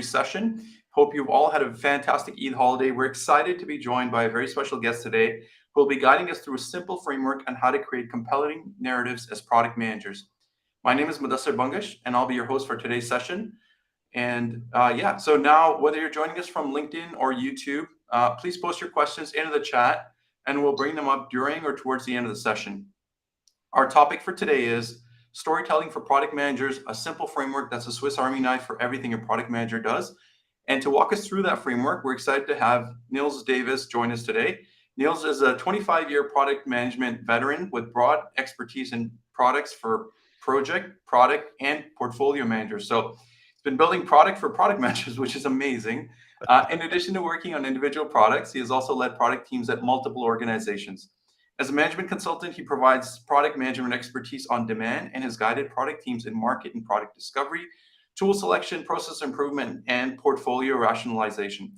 session. Hope you've all had a fantastic Eid holiday. We're excited to be joined by a very special guest today who will be guiding us through a simple framework on how to create compelling narratives as product managers. My name is Mudassar Bungash, and I'll be your host for today's session. So now, whether you're joining us from LinkedIn or YouTube, please post your questions into the chat and we'll bring them up during or towards the end of the session. Our topic for today is storytelling for product managers, a simple framework that's a Swiss Army knife for everything a product manager does. And to walk us through that framework, we're excited to have Nils Davis join us today. Nils is a 25-year product management veteran with broad expertise in products for project, product, and portfolio managers. So he's been building product for product managers, which is amazing. In addition to working on individual products, he has also led product teams at multiple organizations. As a management consultant, he provides product management expertise on demand and has guided product teams in market and product discovery, tool selection, process improvement, and portfolio rationalization.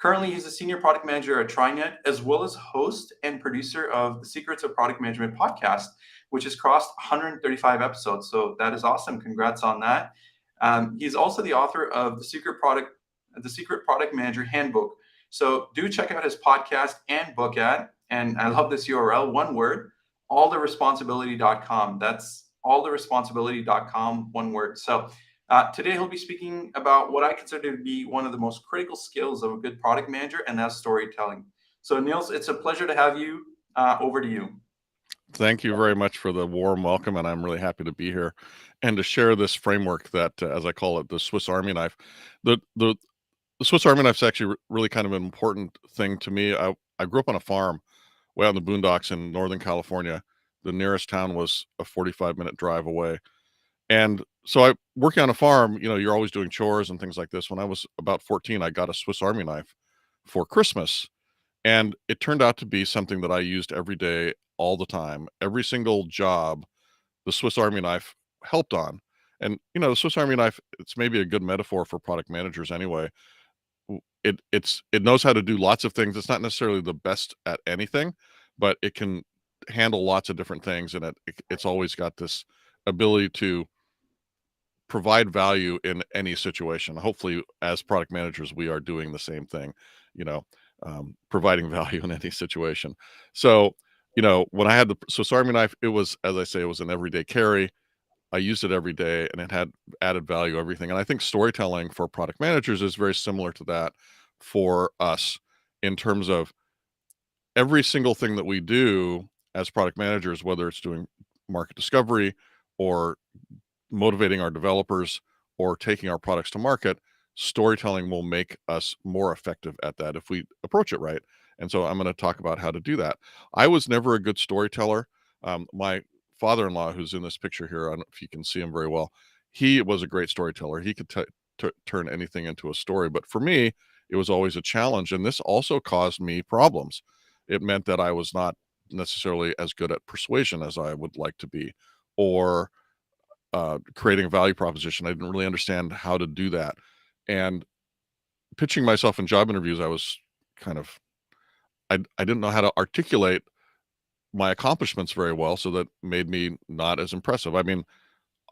Currently, he's a senior product manager at TriNet, as well as host and producer of the Secrets of Product Management podcast, which has crossed 135 episodes. So that is awesome. Congrats on that. He's also the author of the Secret Product Manager Handbook. So do check out his podcast and book at, and I love this URL, one word, alltheresponsibility.com. That's alltheresponsibility.com, one word. So today he'll be speaking about what I consider to be one of the most critical skills of a good product manager, and that's storytelling. So Nils, it's a pleasure to have you. Over to you. Thank you very much for the warm welcome, and I'm really happy to be here and to share this framework that, as I call it, the Swiss Army knife. The Swiss Army knife is actually really kind of an important thing to me. I grew up on a farm way out in the boondocks in Northern California. The nearest town was a 45-minute drive away. And so working on a farm, you're always doing chores and things like this. When I was about 14, I got a Swiss Army knife for Christmas. And it turned out to be something that I used every day, all the time. Every single job, the Swiss Army knife helped on. And, the Swiss Army knife, it's maybe a good metaphor for product managers anyway. It knows how to do lots of things. It's not necessarily the best at anything, but it can handle lots of different things, and it's always got this ability to provide value in any situation. Hopefully, as product managers, we are doing the same thing, providing value in any situation. So, when I had the Swiss Army knife, it was, as I say, it was an everyday carry. I used it every day, and it had added value, everything. And I think storytelling for product managers is very similar to that for us, in terms of every single thing that we do as product managers, whether it's doing market discovery or motivating our developers or taking our products to market, storytelling will make us more effective at that if we approach it right. And so I'm going to talk about how to do that. I was never a good storyteller. My father-in-law, who's in this picture here, I don't know if you can see him very well, he was a great storyteller. He could turn anything into a story. But for me, it was always a challenge. And this also caused me problems. It meant that I was not necessarily as good at persuasion as I would like to be, or creating a value proposition. I didn't really understand how to do that. And pitching myself in job interviews, I was kind of, I didn't know how to articulate my accomplishments very well, so that made me not as impressive. I mean,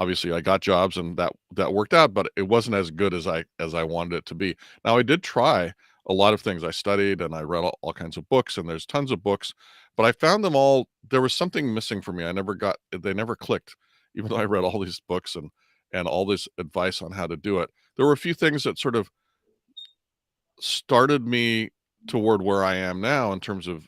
obviously I got jobs and that worked out, but it wasn't as good as I wanted it to be. Now, I did try a lot of things. I studied and I read all kinds of books, and there's tons of books, but I found them all, there was something missing for me. They never clicked, even though I read all these books and all this advice on how to do it. There were a few things that sort of started me toward where I am now in terms of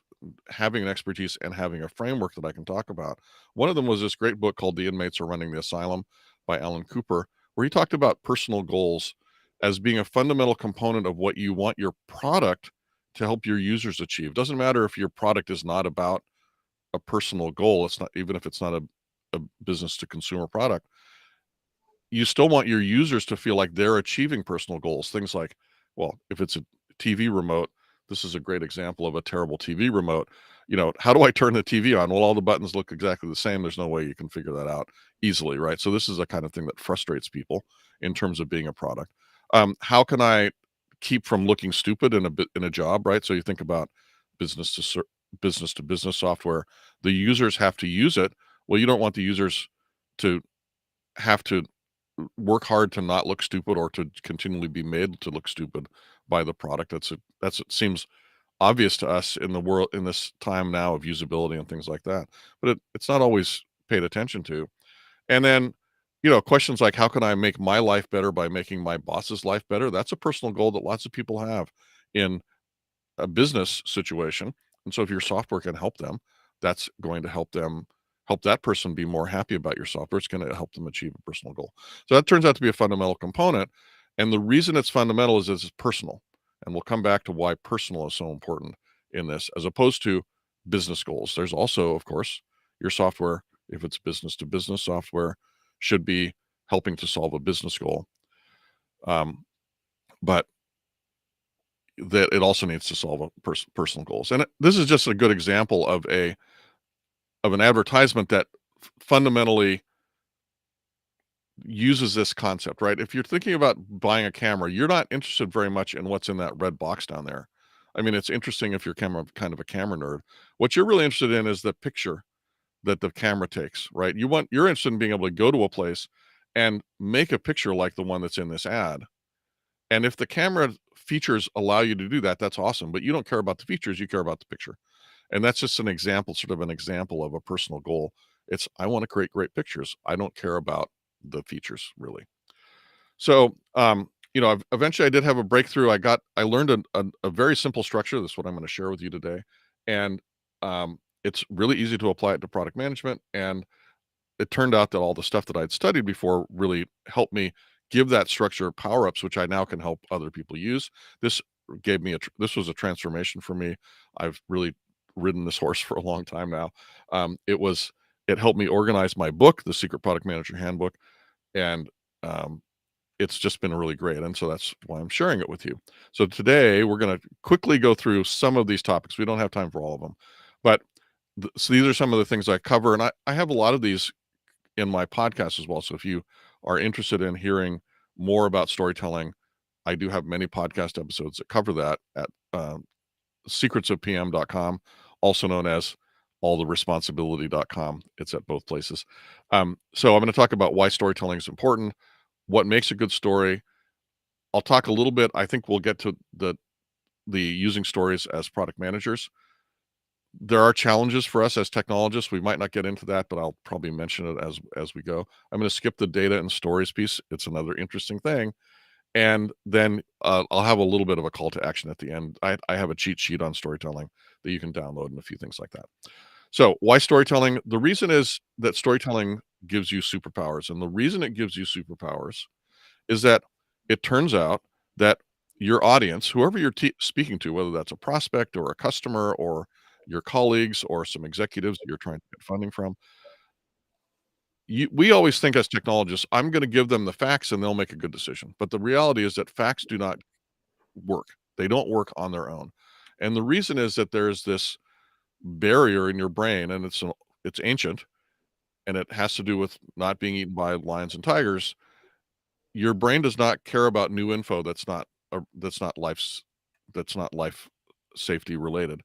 having an expertise and having a framework that I can talk about. One of them was this great book called The Inmates Are Running the Asylum by Alan Cooper, where he talked about personal goals as being a fundamental component of what you want your product to help your users achieve. Doesn't matter if your product is not about a personal goal. It's not, even if it's not a business to consumer product, you still want your users to feel like they're achieving personal goals. Things like, well, if it's a TV remote, this is a great example of a terrible TV remote. How do I turn the TV on? Well, all the buttons look exactly the same. There's no way you can figure that out easily, right? So this is a kind of thing that frustrates people in terms of being a product. How can I keep from looking stupid in a job, right? So you think about business to business, software. The users have to use it. Well, you don't want the users to have to work hard to not look stupid or to continually be made to look stupid by the product. It seems obvious to us in the world in this time now of usability and things like that, but it's not always paid attention to. And then, questions like, how can I make my life better by making my boss's life better? That's a personal goal that lots of people have in a business situation. And so if your software can help them, that's going to help that person be more happy about your software. It's going to help them achieve a personal goal. So that turns out to be a fundamental component. And the reason it's fundamental is it's personal. And we'll come back to why personal is so important in this, as opposed to business goals. There's also, of course, your software, if it's business to business software, should be helping to solve a business goal. But that it also needs to solve a personal goals. And this is just a good example of an advertisement that fundamentally uses this concept, right? If you're thinking about buying a camera, you're not interested very much in what's in that red box down there. I mean, it's interesting if you're kind of a camera nerd. What you're really interested in is the picture that the camera takes, right? You're interested in being able to go to a place and make a picture like the one that's in this ad. And if the camera features allow you to do that, that's awesome. But you don't care about the features, you care about the picture. And that's just an example of a personal goal. It's, I want to create great pictures. I don't care about the features really. So, eventually I did have a breakthrough. I learned a very simple structure. This is what I'm going to share with you today. And it's really easy to apply it to product management. And it turned out that all the stuff that I'd studied before really helped me give that structure power-ups, which I now can help other people use. This this was a transformation for me. I've really ridden this horse for a long time now. It helped me organize my book, The Secret Product Manager Handbook, and it's just been really great. And so that's why I'm sharing it with you. So today we're going to quickly go through some of these topics. We don't have time for all of them, but so these are some of the things I cover. And I have a lot of these in my podcast as well. So if you are interested in hearing more about storytelling, I do have many podcast episodes that cover that at secretsofpm.com, also known as alltheresponsibility.com. It's at both places. So I'm going to talk about why storytelling is important, what makes a good story. I'll talk a little bit. I think we'll get to the using stories as product managers. There are challenges for us as technologists. We might not get into that, but I'll probably mention it as we go. I'm going to skip the data and stories piece. It's another interesting thing. And then I'll have a little bit of a call to action at the end. I have a cheat sheet on storytelling that you can download and a few things like that. So why storytelling? The reason is that storytelling gives you superpowers. And the reason it gives you superpowers is that it turns out that your audience, whoever you're speaking to, whether that's a prospect or a customer or your colleagues or some executives that you're trying to get funding from, we always think as technologists, I'm going to give them the facts and they'll make a good decision. But the reality is that facts do not work. They don't work on their own. And the reason is that there's this barrier in your brain, and it's ancient, and it has to do with not being eaten by lions and tigers. Your brain does not care about new info that's not life safety related.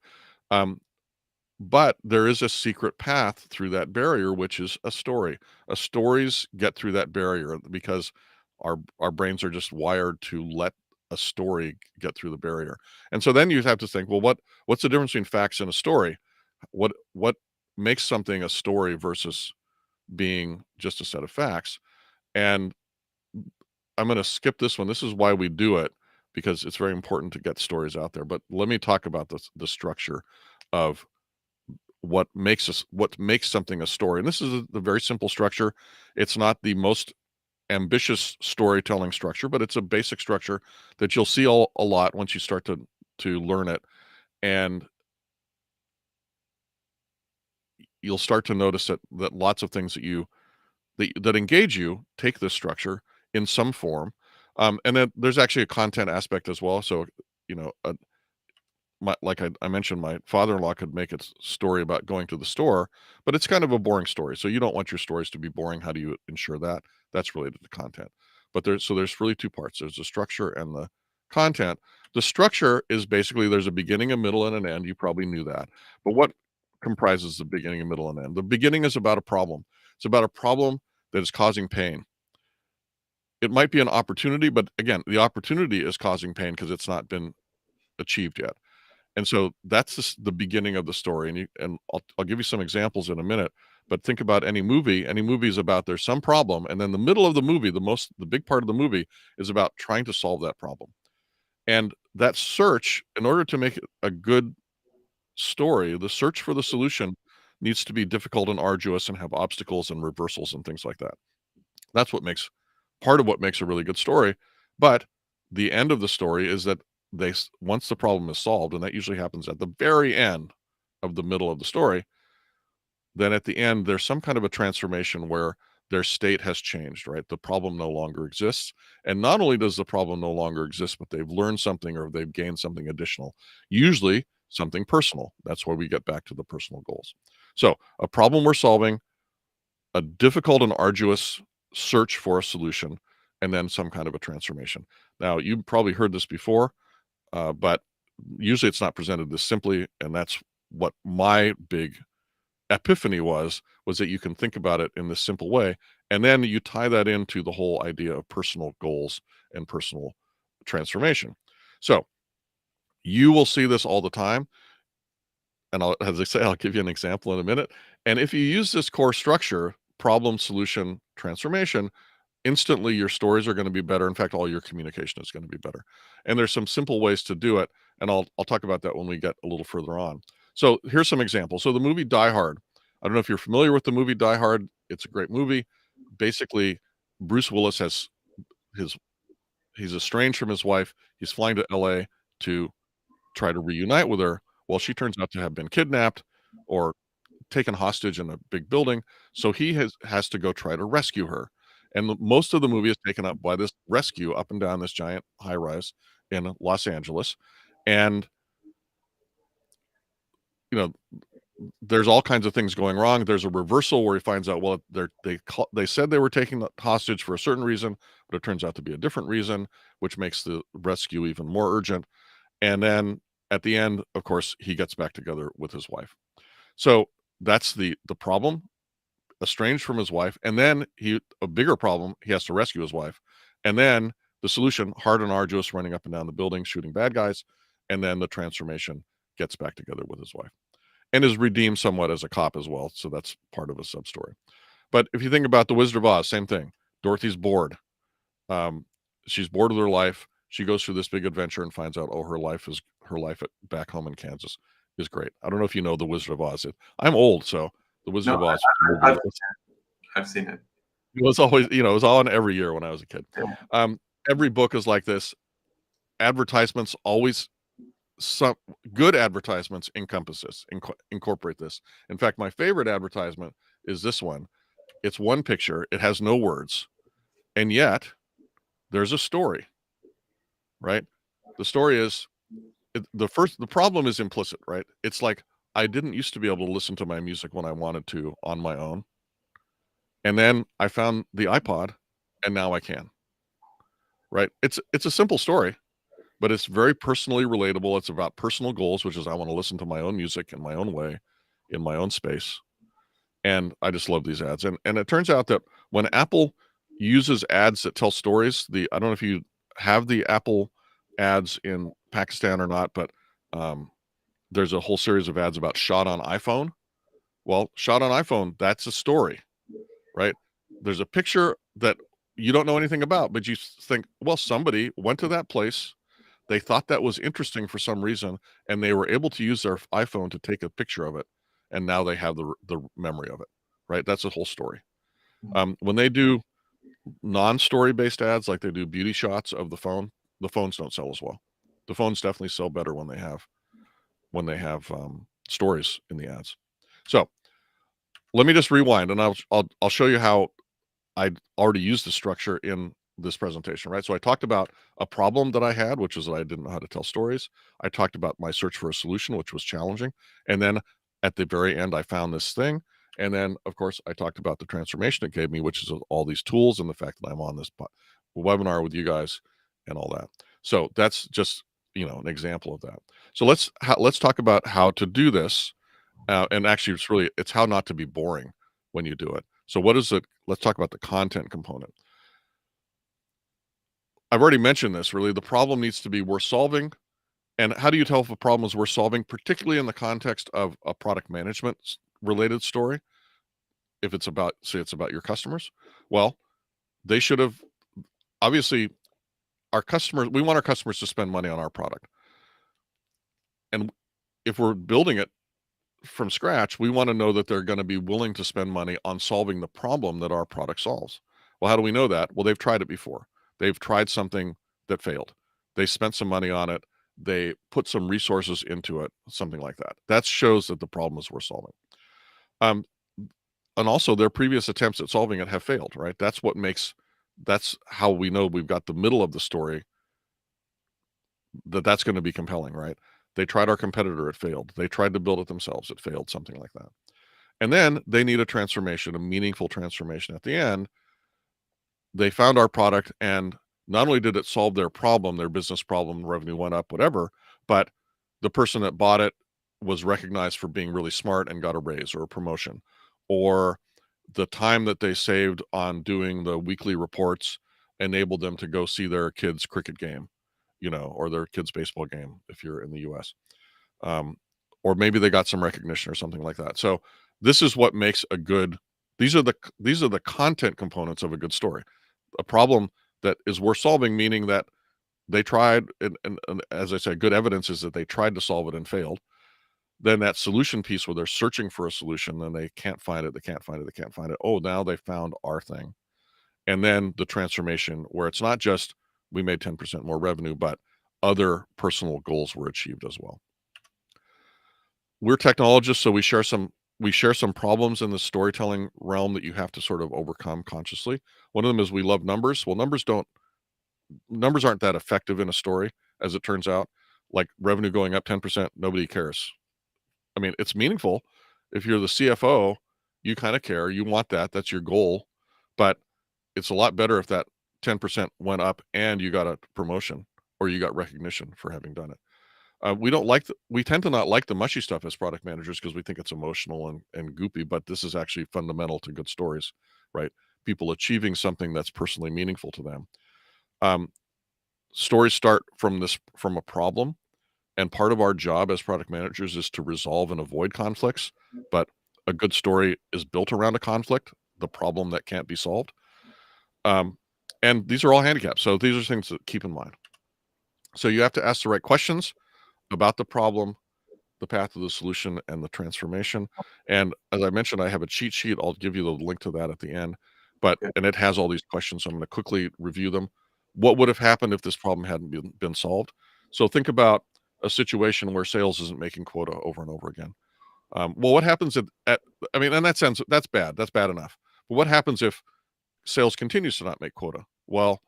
But there is a secret path through that barrier, which is a story. Stories get through that barrier because our brains are just wired to let a story get through the barrier. And so then you have to think, well, what's the difference between facts and a story? What makes something a story versus being just a set of facts? And I'm going to skip this one. This is why we do it, because it's very important to get stories out there. But let me talk about the structure of what makes something a story. And this is the very simple structure. It's not the most ambitious storytelling structure, but it's a basic structure that you'll see a lot once you start to learn it. And you'll start to notice that lots of things that engage you take this structure in some form. And then there's actually a content aspect as well. So, like I mentioned, my father-in-law could make a story about going to the store, but it's kind of a boring story. So you don't want your stories to be boring. How do you ensure that? That's related to content. But there's really two parts. There's the structure and the content. The structure is basically there's a beginning, a middle, and an end. You probably knew that. But what comprises the beginning, a middle, and end? The beginning is about a problem. It's about a problem that is causing pain. it might be an opportunity, but again, the opportunity is causing pain because it's not been achieved yet. And so that's the beginning of the story. And I'll give you some examples in a minute. But think about any movie. Any movie is about there's some problem, and then the middle of the movie, the big part of the movie is about trying to solve that problem. And that search, in order to make it a good story, the search for the solution needs to be difficult and arduous and have obstacles and reversals and things like that. That's what makes part of what makes a really good story. But the end of the story is that once the problem is solved, and that usually happens at the very end of the middle of the story, then at the end there's some kind of a transformation where their state has changed, right? The problem no longer exists. And not only does the problem no longer exist, but they've learned something or they've gained something additional, usually something personal. That's where we get back to the personal goals. So, a problem we're solving, a difficult and arduous search for a solution, and then some kind of a transformation. Now, you've probably heard this before, but usually it's not presented this simply, and that's what my big epiphany was that you can think about it in this simple way, and then you tie that into the whole idea of personal goals and personal transformation. So you will see this all the time, and as I say, I'll give you an example in a minute. And if you use this core structure, problem, solution, transformation, instantly your stories are going to be better. In fact, all your communication is going to be better. And there's some simple ways to do it, and I'll talk about that when we get a little further on. So here's some examples. So the movie Die Hard. I don't know if you're familiar with the movie Die Hard. It's a great movie. Basically, Bruce Willis he's estranged from his wife. He's flying to LA to try to reunite with her. Well, she turns out to have been kidnapped or taken hostage in a big building. So he has to go try to rescue her. And most of the movie is taken up by this rescue up and down this giant high rise in Los Angeles. And, you know, there's all kinds of things going wrong. There's a reversal where he finds out, well, they said they were taking the hostage for a certain reason, but it turns out to be a different reason, which makes the rescue even more urgent. And then at the end, of course, he gets back together with his wife. So that's the problem, estranged from his wife. And then a bigger problem, he has to rescue his wife. And then the solution, hard and arduous, running up and down the building, shooting bad guys. And then the transformation, gets back together with his wife and is redeemed somewhat as a cop as well. So that's part of a sub story. But if you think about The Wizard of Oz, same thing. Dorothy's bored. She's bored with her life. She goes through this big adventure and finds out, her life back home in Kansas is great. I don't know if you know The Wizard of Oz. I'm old, so The Wizard of Oz. I've seen it. It was always, it was on every year when I was a kid. Yeah. Every book is like this. Advertisements always, some good advertisements incorporate this. In fact, my favorite advertisement is this one. It's one picture. It has no words, and yet there's a story, right? The story is the problem is implicit, right? It's like, I didn't used to be able to listen to my music when I wanted to on my own. And then I found the iPod and now I can, right? It's a simple story, but it's very personally relatable. It's about personal goals, which is I want to listen to my own music in my own way, in my own space. And I just love these ads. And it turns out that when Apple uses ads that tell stories, I don't know if you have the Apple ads in Pakistan or not, but there's a whole series of ads about shot on iPhone. Well, shot on iPhone, that's a story, right? There's a picture that you don't know anything about, but you think, well, somebody went to that place. They thought that was interesting for some reason, and they were able to use their iPhone to take a picture of it. And now they have the memory of it, right? That's a whole story. When they do non-story based ads, like they do beauty shots of the phones don't sell as well. The phones definitely sell better when they have stories in the ads. So let me just rewind, and I'll show you how I'd already used the structure in this presentation, right? So I talked about a problem that I had, which was that I didn't know how to tell stories. I talked about my search for a solution, which was challenging. And then at the very end, I found this thing. And then, of course, I talked about the transformation it gave me, which is all these tools and the fact that I'm on this webinar with you guys and all that. So that's just, an example of that. So let's talk about how to do this. And actually, it's how not to be boring when you do it. So what is it? Let's talk about the content component. I've already mentioned this. Really, the problem needs to be worth solving. And how do you tell if a problem is worth solving, particularly in the context of a product management related story? If it's about, say, it's about your customers, well, they should have obviously our customers. We want our customers to spend money on our product, and if we're building it from scratch, we want to know that they're going to be willing to spend money on solving the problem that our product solves. Well, how do we know that? Well, they've tried it before. They've tried something that failed. They spent some money on it. They put some resources into it, something like that. That shows that the problem is worth solving. Um, and also their previous attempts at solving it have failed, right? That's how we know we've got the middle of the story, that's going to be compelling, right? They tried our competitor, it failed. They tried to build it themselves, it failed, something like that. And then they need a transformation, a meaningful transformation at the end. They found our product, and not only did it solve their problem, their business problem, revenue went up, whatever, but the person that bought it was recognized for being really smart and got a raise or a promotion. Or the time that they saved on doing the weekly reports enabled them to go see their kids' cricket game, or their kids' baseball game if you're in the US. Um, or maybe they got some recognition or something like that. So this is what makes a good. These are the content components of a good story. A problem that is worth solving, meaning that they tried, and as I said, good evidence is that they tried to solve it and failed. Then that solution piece where they're searching for a solution and they can't find it, they can't find it, they can't find it. Oh, now they found our thing. And then the transformation where it's not just we made 10% more revenue, but other personal goals were achieved as well. We're technologists, so we share some problems in the storytelling realm that you have to sort of overcome consciously. One of them is we love numbers. Well, numbers aren't that effective in a story, as it turns out. Like revenue going up 10%, nobody cares. I mean, it's meaningful. If you're the CFO, you kind of care. You want that. That's your goal. But it's a lot better if that 10% went up and you got a promotion or you got recognition for having done it. We tend to not like the mushy stuff as product managers because we think it's emotional and goopy, but this is actually fundamental to good stories, right? People achieving something that's personally meaningful to them. Um, Stories start from a problem, and part of our job as product managers is to resolve and avoid conflicts. But a good story is built around a conflict, the problem that can't be solved. And these are all handicaps. So these are things to keep in mind. So you have to ask the right questions about the problem, the path to the solution, and the transformation. And as I mentioned, I have a cheat sheet. I'll give you the link to that at the end. And it has all these questions. So I'm going to quickly review them. What would have happened if this problem hadn't been solved? So think about a situation where sales isn't making quota over and over again. Well, what happens I mean, in that sense, that's bad. That's bad enough. But what happens if sales continues to not make quota? Well,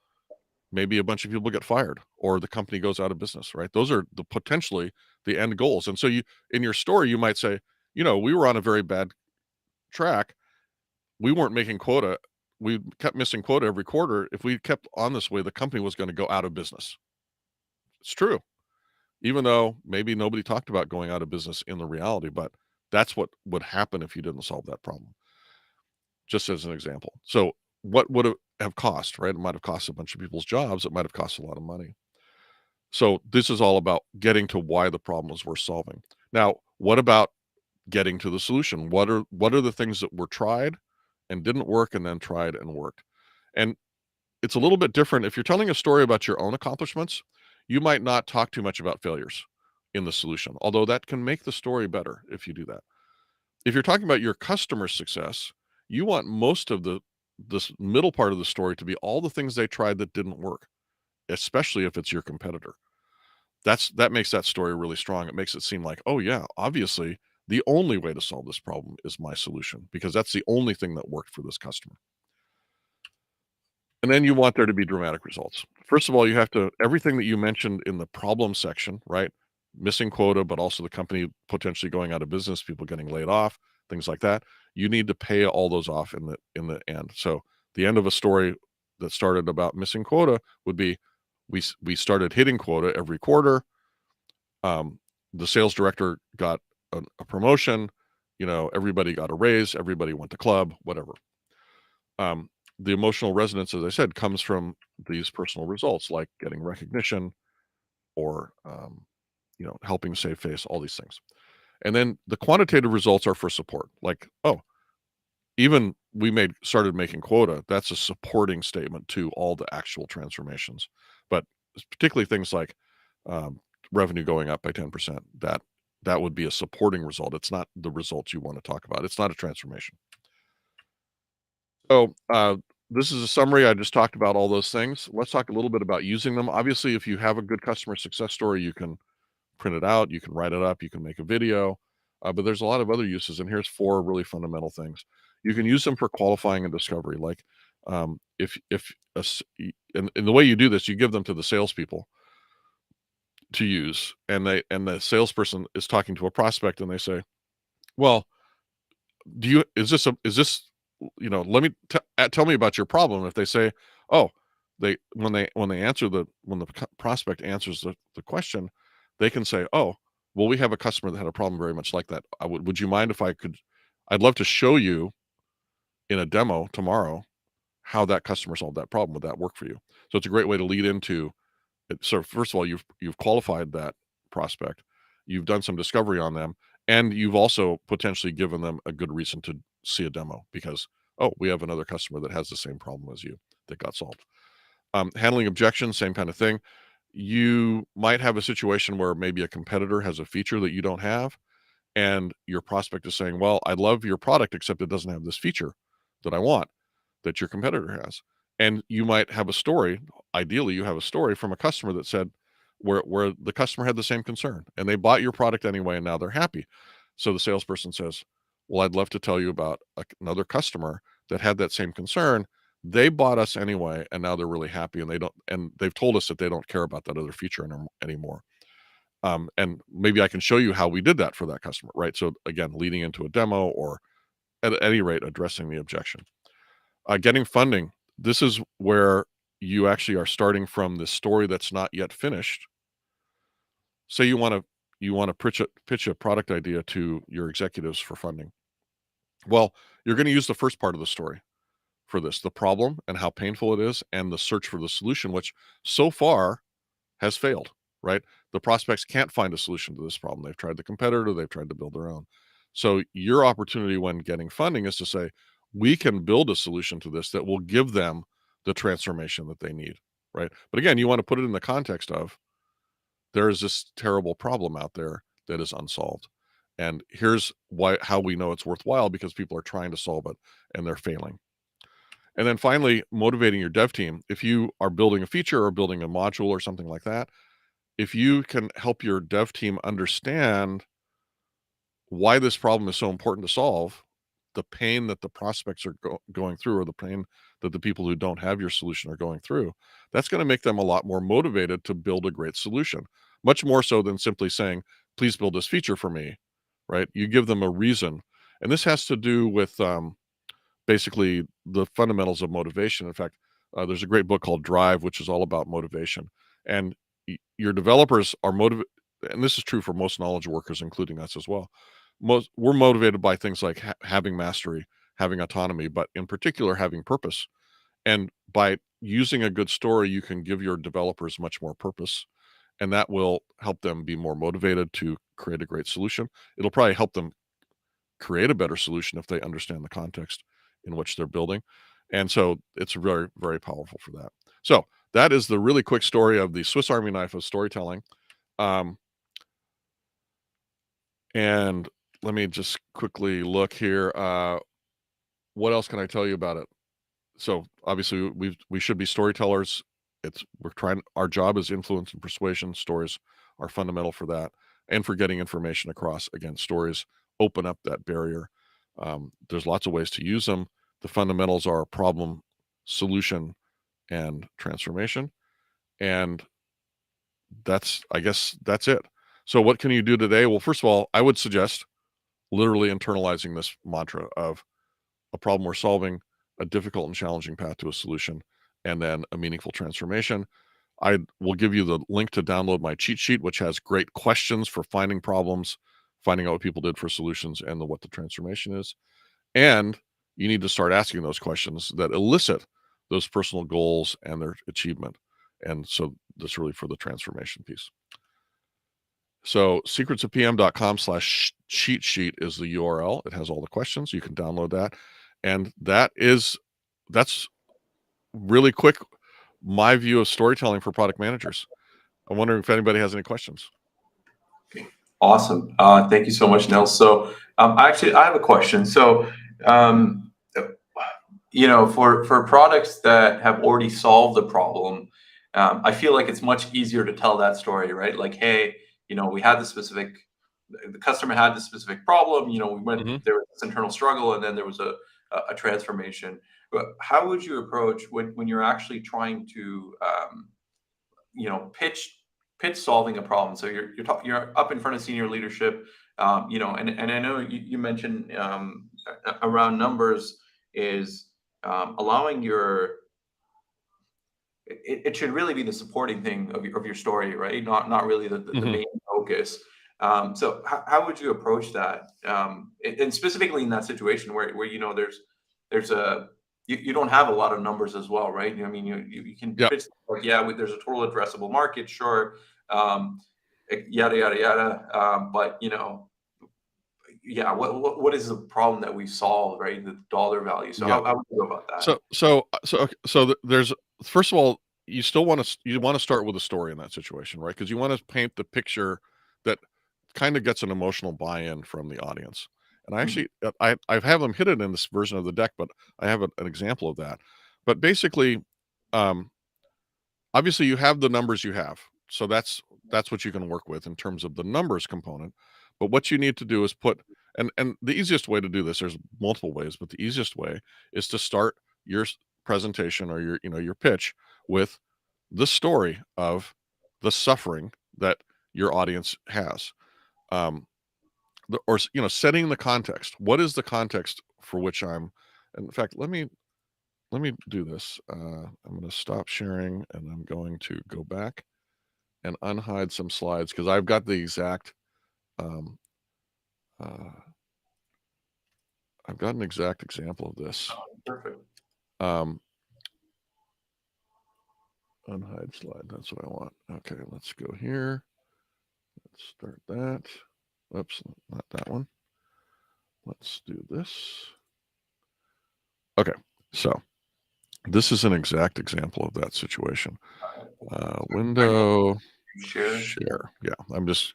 maybe a bunch of people get fired or the company goes out of business, right? Those are potentially the end goals. And so in your story, you might say, we were on a very bad track. We weren't making quota. We kept missing quota every quarter. If we kept on this way, the company was going to go out of business. It's true. Even though maybe nobody talked about going out of business in the reality, but that's what would happen if you didn't solve that problem. Just as an example. So what would it have cost, right? It might have cost a bunch of people's jobs. It might have cost a lot of money. So this is all about getting to why the problem is worth solving. Now, what about getting to the solution? What are the things that were tried and didn't work and then tried and worked? And it's a little bit different. If you're telling a story about your own accomplishments, you might not talk too much about failures in the solution, although that can make the story better if you do that. If you're talking about your customer success, you want most of this middle part of the story to be all the things they tried that didn't work, especially if it's your competitor. That makes that story really strong. It makes it seem like, oh yeah, obviously the only way to solve this problem is my solution because that's the only thing that worked for this customer. And then you want there to be dramatic results. First of all, you have to everything that you mentioned in the problem section, right? Missing quota, but also the company potentially going out of business, people getting laid off, things like that. You need to pay all those off in the end. So the end of a story that started about missing quota would be we started hitting quota every quarter. The sales director got a promotion. Everybody got a raise. Everybody went to club. Whatever. the emotional resonance, as I said, comes from these personal results, like getting recognition or helping save face, all these things. And then the quantitative results are for support, like, oh, even we started making quota. That's a supporting statement to all the actual transformations, but particularly things like revenue going up by 10%. That would be a supporting result. It's not the results you want to talk about. It's not a transformation. So this is a summary. I just talked about all those things. Let's talk a little bit about using them. Obviously, if you have a good customer success story, you can print it out, you can write it up, you can make a video, but there's a lot of other uses. And here's 4 really fundamental things. You can use them for qualifying and discovery. Like if and the way you do this, you give them to the salespeople to use, and the salesperson is talking to a prospect, and they say, "Well, is this let me tell me about your problem." If they say, "Oh," when the prospect answers the question, they can say, "Oh, well, we have a customer that had a problem very much like that. Would you mind if I'd love to show you in a demo tomorrow how that customer solved that problem. Would that work for you?" So it's a great way to lead into it. So first of all, you've qualified that prospect, you've done some discovery on them, and you've also potentially given them a good reason to see a demo because, oh, we have another customer that has the same problem as you that got solved. Handling objections, same kind of thing. You might have a situation where maybe a competitor has a feature that you don't have, and your prospect is saying, "Well, I love your product, except it doesn't have this feature that I want that your competitor has." And you might have a story. Ideally, you have a story from a customer that said where the customer had the same concern and they bought your product anyway, and now they're happy. So the salesperson says, "Well, I'd love to tell you about another customer that had that same concern. They bought us anyway, and now they're really happy, and they've told us that they don't care about that other feature anymore. And maybe I can show you how we did that for that customer," right? So again, leading into a demo, or at any rate, addressing the objection. Getting funding. This is where you actually are starting from the story that's not yet finished. Say you want to pitch a product idea to your executives for funding. Well, you're going to use the first part of the story for this, the problem and how painful it is, and the search for the solution, which so far has failed, right? The prospects can't find a solution to this problem. They've tried the competitor, they've tried to build their own. So your opportunity when getting funding is to say, we can build a solution to this that will give them the transformation that they need, right? But again, you want to put it in the context of there is this terrible problem out there that is unsolved. And here's how we know it's worthwhile, because people are trying to solve it and they're failing. And then finally, motivating your dev team. If you are building a feature or building a module or something like that, if you can help your dev team understand why this problem is so important to solve, the pain that the prospects are going through, or the pain that the people who don't have your solution are going through, that's going to make them a lot more motivated to build a great solution, much more so than simply saying, "Please build this feature for me," right? You give them a reason. And this has to do with basically the fundamentals of motivation. In fact, there's a great book called Drive, which is all about motivation. And your developers are motivated, and this is true for most knowledge workers, including us as well. We're motivated by things like having mastery, having autonomy, but in particular, having purpose. And by using a good story, you can give your developers much more purpose, and that will help them be more motivated to create a great solution. It'll probably help them create a better solution if they understand the context in which they're building. And so it's very, very powerful for that. So that is the really quick story of the Swiss Army knife of storytelling. And let me just quickly look here. What else can I tell you about it? So obviously we should be storytellers. Our job is influence and persuasion. Stories are fundamental for that, and for getting information across. Again, stories open up that barrier. There's lots of ways to use them. The fundamentals are problem, solution, and transformation. And I guess that's it. So what can you do today? Well, first of all, I would suggest literally internalizing this mantra of a problem we're solving, a difficult and challenging path to a solution, and then a meaningful transformation. I will give you the link to download my cheat sheet, which has great questions for finding problems, finding out what people did for solutions, and what the transformation is. And you need to start asking those questions that elicit those personal goals and their achievement. And so that's really for the transformation piece. So secretsofpm.com/cheat sheet is the URL. It has all the questions. You can download that. And that's really quick my view of storytelling for product managers. I'm wondering if anybody has any questions. Awesome. Thank you so much, Nils. So actually, I have a question. So, for products that have already solved the problem, I feel like it's much easier to tell that story, right? Like, hey, we had the customer had this specific problem. We went there was this internal struggle, and then there was a transformation. But how would you approach when you're actually trying to pitch solving a problem? So you're up in front of senior leadership, and I know you mentioned around numbers is allowing it should really be the supporting thing of your story, right? Not really the main focus. So how would you approach that? And specifically in that situation where there's you don't have a lot of numbers as well, right? I mean, you can Yep. pitch like, there's a total addressable market, sure, yada yada yada. But what is the problem that we solve, right? The dollar value. So how would you go about that? So there's, first of all, you want to start with a story in that situation, right? Because you want to paint the picture that kind of gets an emotional buy-in from the audience. And I actually, I have them hidden in this version of the deck, but I have an example of that. But basically, obviously you have the numbers you have. So that's what you can work with in terms of the numbers component. But what you need to do is put, and the easiest way to do this, there's multiple ways, but the easiest way is to start your presentation or your pitch with the story of the suffering that your audience has. Setting the context. What is the context for which and in fact, let me do this. I'm going to stop sharing and I'm going to go back and unhide some slides because I've got the exact, I've got an exact example of this. Perfect. Unhide slide. That's what I want. Okay, let's go here. Let's start that. Oops, not that one. Let's do this. Okay, so this is an exact example of that situation. Window share. Yeah,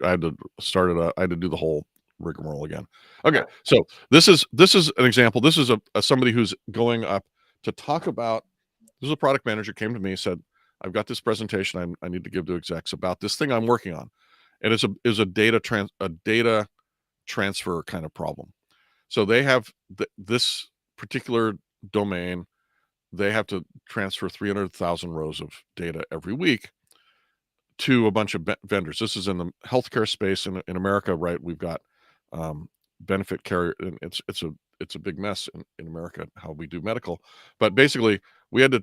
I had to start it. I had to do the whole rigmarole again. Okay, so this is an example. This is somebody who's going up to talk about. This is a product manager came to me, said, "I've got this presentation I need to give to execs about this thing I'm working on," and it's a data transfer kind of problem. So they have this particular domain. They have to transfer 300,000 rows of data every week to a bunch of vendors. This is in the healthcare space in America, right? We've got benefit carrier, and it's a big mess in America how we do medical. But basically, we had to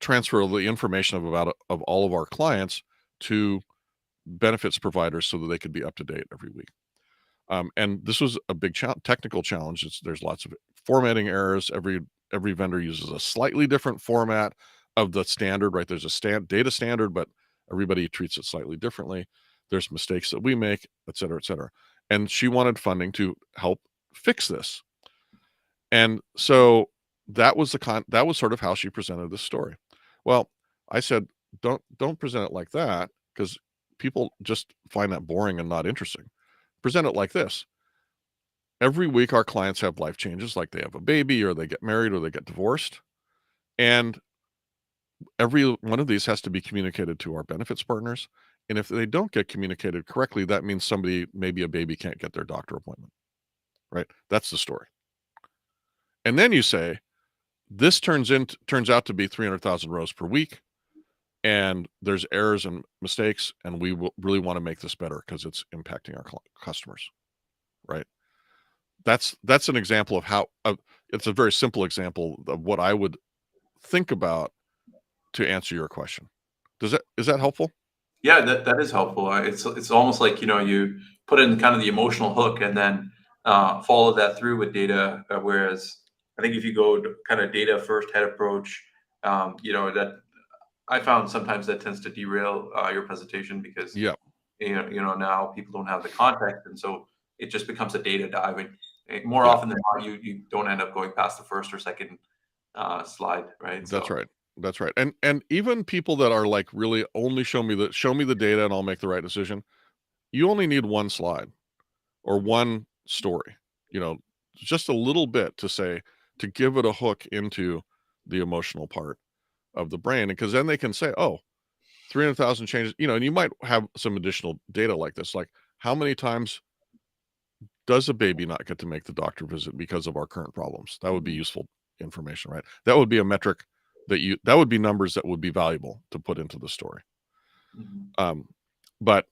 transfer the information of all of our clients to benefits providers so that they could be up to date every week. And this was a big technical challenge. There's lots of formatting errors. Every vendor uses a slightly different format of the standard, right? There's a data standard, but everybody treats it slightly differently. There's mistakes that we make, et cetera, et cetera. And she wanted funding to help fix this. And so that was sort of how she presented this story. Well, I said, don't present it like that because people just find that boring and not interesting. Present it like this. Every week our clients have life changes, like they have a baby or they get married or they get divorced. And every one of these has to be communicated to our benefits partners. And if they don't get communicated correctly, that means maybe a baby can't get their doctor appointment, right? That's the story. And then you say, this turns out to be 300,000 rows per week. And there's errors and mistakes. And we will really want to make this better because it's impacting our customers, right? That's an example of how it's a very simple example of what I would think about to answer your question. Is that helpful? Yeah, that is helpful. It's almost like you put in kind of the emotional hook and then follow that through with data. Whereas I think if you go kind of data first head approach, that I found sometimes that tends to derail your presentation because Yeah, now people don't have the context, and so it just becomes a data dive. And more yeah, often than not, you don't end up going past the first or second slide, right? that's So right. That's right. And even people that are like really only show me the data and I'll make the right decision. You only need one slide or one story, you know, just a little bit to give it a hook into the emotional part of the brain. Because then they can say, oh, 300,000 changes, and you might have some additional data like this, like how many times does a baby not get to make the doctor visit because of our current problems? That would be useful information, right? That would be a metric that would be numbers that would be valuable to put into the story. mhm. Um, but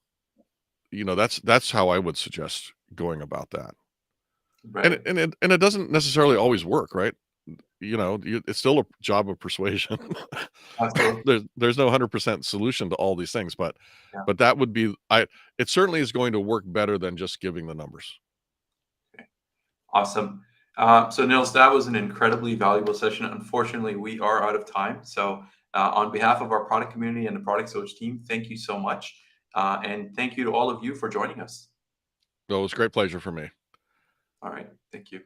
that's how I would suggest going about that. And Right. it doesn't necessarily always work, right? It's still a job of persuasion. Absolutely. There's no 100% solution to all these things, but Yeah. that would be I it certainly is going to work better than just giving the numbers. Okay. Awesome. So, Nils, that was an incredibly valuable session. Unfortunately, we are out of time. So, on behalf of our product community and the Product Soch team, thank you so much. And thank you to all of you for joining us. So it was a great pleasure for me. All right. Thank you.